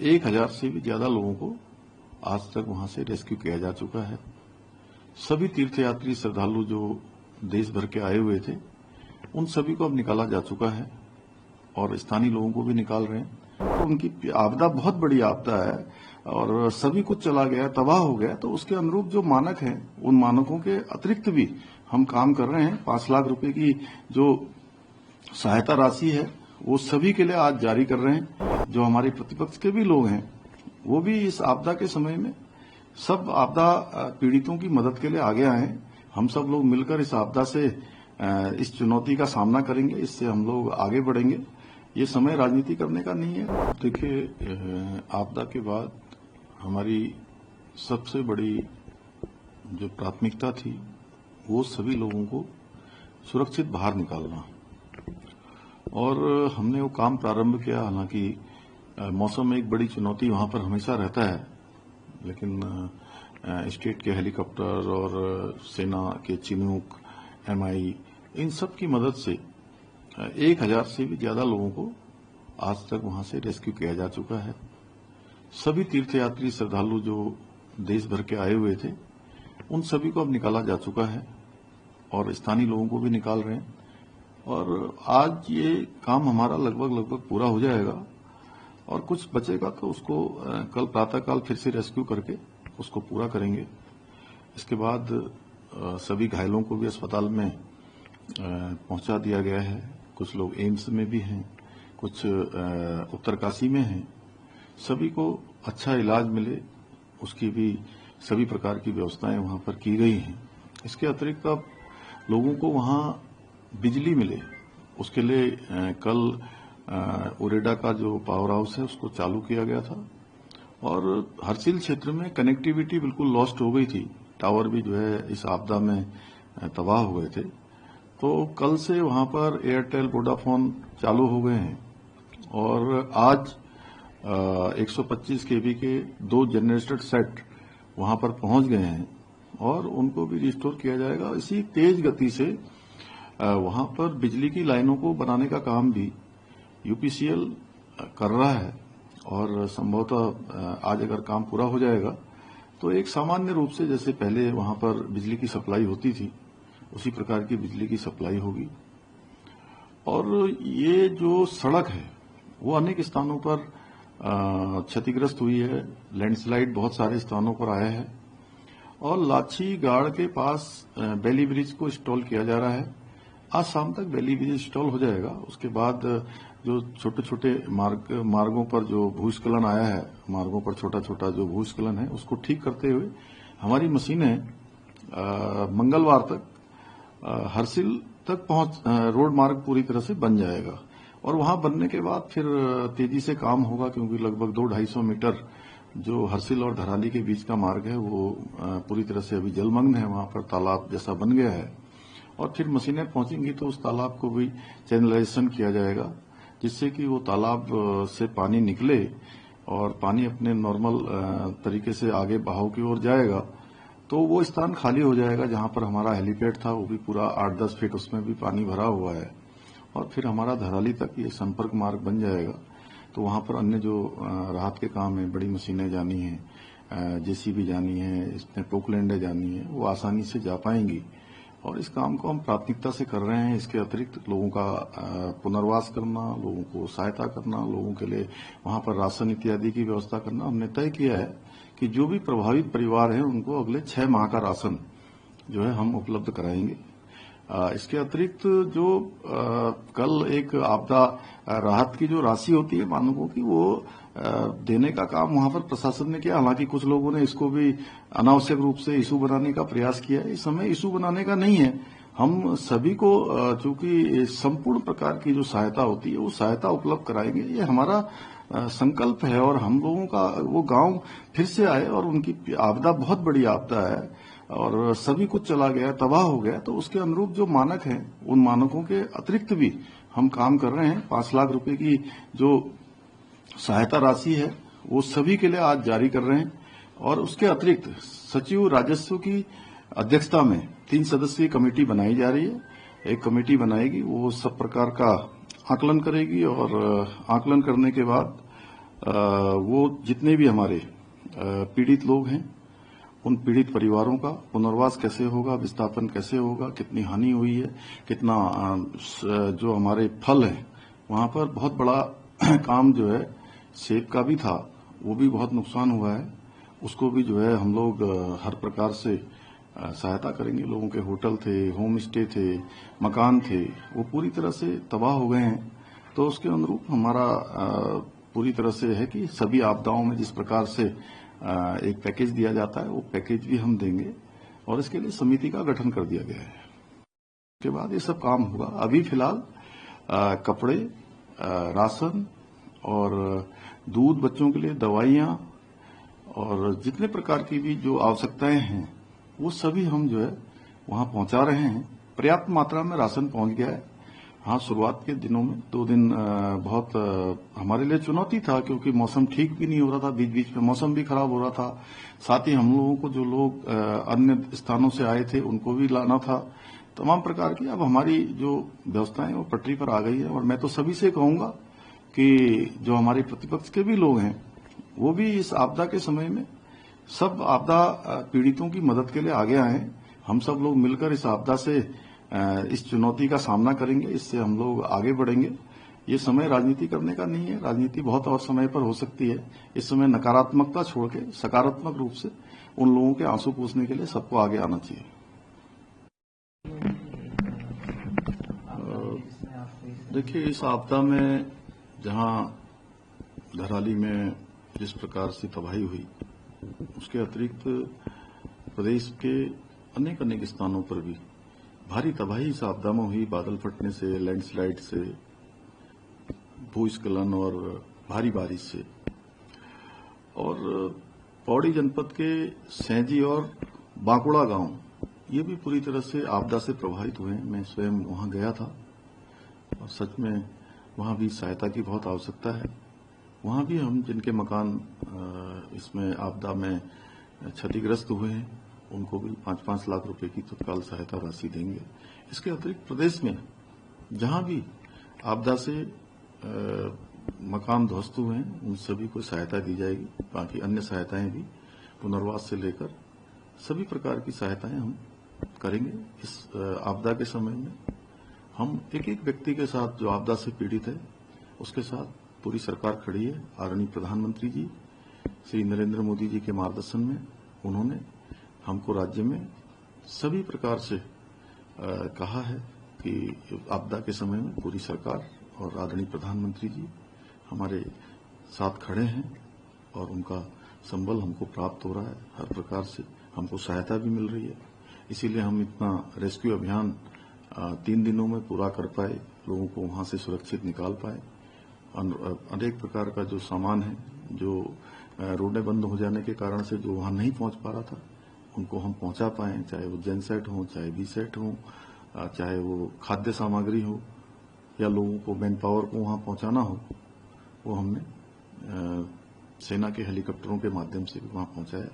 1000 से भी ज्यादा लोगों को आज तक वहां से रेस्क्यू किया जा चुका है। सभी तीर्थयात्री श्रद्धालु जो देश भर के आए हुए थे उन सभी को अब निकाला जा चुका है और स्थानीय लोगों को भी निकाल रहे हैं। तो उनकी आपदा बहुत बड़ी आपदा है और सभी कुछ चला गया, तबाह हो गया। तो उसके अनुरूप जो मानक हैं उन मानकों के अतिरिक्त भी हम काम कर रहे हैं। 5 लाख रुपए की जो सहायता राशि है वो सभी के लिए आज जारी कर रहे हैं। जो हमारे प्रतिपक्ष के भी लोग हैं वो भी इस आपदा के समय में सब आपदा पीड़ितों की मदद के लिए आगे आए हैं। हम सब लोग मिलकर इस आपदा से इस चुनौती का सामना करेंगे, इससे हम लोग आगे बढ़ेंगे। ये समय राजनीति करने का नहीं है। देखिए, आपदा के बाद हमारी सबसे बड़ी जो प्राथमिकता थी वो सभी लोगों को सुरक्षित बाहर निकालना, और हमने वो काम प्रारंभ किया। हालांकि मौसम एक बड़ी चुनौती वहां पर हमेशा रहता है, लेकिन स्टेट के हेलीकॉप्टर और सेना के चिनूक, एमआई, इन सब की मदद से 1000 से भी ज्यादा लोगों को आज तक वहां से रेस्क्यू किया जा चुका है। सभी तीर्थयात्री श्रद्धालु जो देश भर के आए हुए थे उन सभी को अब निकाला जा चुका है और स्थानीय लोगों को भी निकाल रहे हैं। और आज ये काम हमारा लगभग पूरा हो जाएगा और कुछ बचेगा तो उसको कल प्रातःकाल फिर से रेस्क्यू करके उसको पूरा करेंगे। इसके बाद सभी घायलों को भी अस्पताल में पहुंचा दिया गया है। कुछ लोग एम्स में भी हैं, कुछ उत्तरकाशी में हैं। सभी को अच्छा इलाज मिले उसकी भी सभी प्रकार की व्यवस्थाएं वहां पर की गई हैं। इसके अतिरिक्त अब लोगों को वहां बिजली मिले उसके लिए कल उरेडा का जो पावर हाउस है उसको चालू किया गया था। और हरसिल क्षेत्र में कनेक्टिविटी बिल्कुल लॉस्ट हो गई थी, टावर भी जो है इस आपदा में तबाह हो गए थे। तो कल से वहां पर एयरटेल, वोडाफोन चालू हो गए हैं और आज 125 केवी के 2 जनरेटर सेट वहां पर पहुंच गए हैं और उनको भी रिस्टोर किया जाएगा। इसी तेज गति से वहां पर बिजली की लाइनों को बनाने का काम भी यूपीसीएल कर रहा है और संभवतः आज अगर काम पूरा हो जाएगा तो एक सामान्य रूप से जैसे पहले वहां पर बिजली की सप्लाई होती थी उसी प्रकार की बिजली की सप्लाई होगी। और ये जो सड़क है वो अनेक स्थानों पर क्षतिग्रस्त हुई है। लैंडस्लाइड बहुत सारे स्थानों पर आया है और लाछी गाड़ के पास बेली ब्रिज को इंस्टॉल किया जा रहा है। आज शाम तक बेली ब्रिज इंस्टॉल हो जाएगा। उसके बाद जो छोटे छोटे मार्गों पर जो भूस्खलन आया है, मार्गों पर छोटा छोटा जो भूस्खलन है उसको ठीक करते हुए हमारी मशीनें मंगलवार तक हरसिल तक रोड मार्ग पूरी तरह से बन जाएगा। और वहां बनने के बाद फिर तेजी से काम होगा, क्योंकि लगभग 200-250 मीटर जो हरसिल और धराली के बीच का मार्ग है वो पूरी तरह से अभी जलमग्न है। वहां पर तालाब जैसा बन गया है और फिर मशीनें पहुंचेंगी तो उस तालाब को भी चैनलाइजेशन किया जाएगा, जिससे कि वो तालाब से पानी निकले और पानी अपने नॉर्मल तरीके से आगे बहाव की ओर जाएगा। तो वो स्थान खाली हो जाएगा जहां पर हमारा हेलीपैड था, वो भी पूरा 8-10 फीट उसमें भी पानी भरा हुआ है। और फिर हमारा धराली तक ये संपर्क मार्ग बन जाएगा। तो वहां पर अन्य जो राहत के काम है, बड़ी मशीनें जानी है, जेसीबी जानी है, इसमें पोकलैंडें जानी है, वो आसानी से जा पाएंगी। और इस काम को हम प्राथमिकता से कर रहे हैं। इसके अतिरिक्त लोगों का पुनर्वास करना, लोगों को सहायता करना, लोगों के लिए वहां पर राशन इत्यादि की व्यवस्था करना। हमने तय किया है कि जो भी प्रभावित परिवार हैं उनको अगले 6 माह का राशन जो है हम उपलब्ध कराएंगे। इसके अतिरिक्त जो कल एक आपदा राहत की जो राशि होती है मानकों की, वो देने का काम वहां पर प्रशासन ने किया। हालांकि कुछ लोगों ने इसको भी अनावश्यक रूप से इशू बनाने का प्रयास किया है। इस समय इशू बनाने का नहीं है। हम सभी को चूंकि संपूर्ण प्रकार की जो सहायता होती है वो सहायता उपलब्ध कराएंगे। ये हमारा संकल्प है और हम लोगों का वो गांव फिर से आए। और उनकी आपदा बहुत बड़ी आपदा है और सभी कुछ चला गया, तबाह हो गया। तो उसके अनुरूप जो मानक हैं उन मानकों के अतिरिक्त भी हम काम कर रहे हैं। 5 लाख रुपए की जो सहायता राशि है वो सभी के लिए आज जारी कर रहे हैं। और उसके अतिरिक्त सचिव राजस्व की अध्यक्षता में 3 सदस्यीय कमेटी बनाई जा रही है। एक कमेटी बनाएगी, वो सब प्रकार का आकलन करेगी और आकलन करने के बाद वो जितने भी हमारे पीड़ित लोग हैं, उन पीड़ित परिवारों का पुनर्वास कैसे होगा, विस्थापन कैसे होगा, कितनी हानि हुई है, कितना जो हमारे फल है वहां पर बहुत बड़ा काम जो है सेब का भी था, वो भी बहुत नुकसान हुआ है। उसको भी जो है हम लोग हर प्रकार से सहायता करेंगे। लोगों के होटल थे, होम स्टे थे, मकान थे, वो पूरी तरह से तबाह हो गए हैं। तो उसके अनुरूप हमारा पूरी तरह से है कि सभी आपदाओं में जिस प्रकार से एक पैकेज दिया जाता है, वो पैकेज भी हम देंगे और इसके लिए समिति का गठन कर दिया गया है। उसके बाद ये सब काम होगा। अभी फिलहाल कपड़े, राशन और दूध, बच्चों के लिए दवाइयां और जितने प्रकार की भी जो आवश्यकताएं हैं वो सभी हम जो है वहां पहुंचा रहे हैं। पर्याप्त मात्रा में राशन पहुंच गया है। हाँ, शुरुआत के दिनों में 2 दिन बहुत हमारे लिए चुनौती था, क्योंकि मौसम ठीक भी नहीं हो रहा था, बीच बीच में मौसम भी खराब हो रहा था। साथ ही हम लोगों को जो लोग अन्य स्थानों से आए थे उनको भी लाना था, तमाम प्रकार की। अब हमारी जो व्यवस्थाएं वो पटरी पर आ गई है और मैं तो सभी से कहूंगा कि जो हमारे प्रतिपक्ष के भी लोग हैं वो भी इस आपदा के समय में सब आपदा पीड़ितों की मदद के लिए आगे आए। हम सब लोग मिलकर इस आपदा से इस चुनौती का सामना करेंगे, इससे हम लोग आगे बढ़ेंगे। ये समय राजनीति करने का नहीं है, राजनीति बहुत और समय पर हो सकती है। इस समय नकारात्मकता छोड़ के सकारात्मक रूप से उन लोगों के आंसू पोंछने के लिए सबको आगे आना चाहिए। देखिए, इस आपदा में जहां धराली में जिस प्रकार से तबाही हुई, उसके अतिरिक्त प्रदेश के अनेक अनेक स्थानों पर भी भारी तबाही इस आपदा में हुई। बादल फटने से, लैंडस्लाइड से, भूस्खलन और भारी बारिश से। और पौड़ी जनपद के सैंजी और बांकुड़ा गांव ये भी पूरी तरह से आपदा से प्रभावित हुए। मैं स्वयं वहां गया था और सच में वहां भी सहायता की बहुत आवश्यकता है। वहां भी हम जिनके मकान इसमें आपदा में क्षतिग्रस्त हुए हैं उनको भी 5-5 लाख रुपए की तत्काल सहायता राशि देंगे। इसके अतिरिक्त प्रदेश में जहां भी आपदा से मकान ध्वस्त हुए हैं उन सभी को सहायता दी जाएगी। बाकी अन्य सहायताएं भी पुनर्वास से लेकर सभी प्रकार की सहायताएं हम करेंगे। इस आपदा के समय में हम एक एक व्यक्ति के साथ जो आपदा से पीड़ित है उसके साथ पूरी सरकार खड़ी है। आदरणीय प्रधानमंत्री जी श्री नरेंद्र मोदी जी के मार्गदर्शन में उन्होंने हमको राज्य में सभी प्रकार से कहा है कि आपदा के समय में पूरी सरकार और आदरणीय प्रधानमंत्री जी हमारे साथ खड़े हैं और उनका संबल हमको प्राप्त हो रहा है। हर प्रकार से हमको सहायता भी मिल रही है। इसीलिए हम इतना रेस्क्यू अभियान 3 दिनों में पूरा कर पाए, लोगों को वहां से सुरक्षित निकाल पाए। अनेक प्रकार का जो सामान है, जो रोडें बंद हो जाने के कारण से जो वहां नहीं पहुंच पा रहा था, उनको हम पहुंचा पाए, चाहे वो जेनसेट हो, चाहे बीसेट हो, चाहे वो खाद्य सामग्री हो या लोगों को मैन पावर को वहां पहुंचाना हो, वो हमने सेना के हेलीकॉप्टरों के माध्यम से भी वहां पहुंचाया।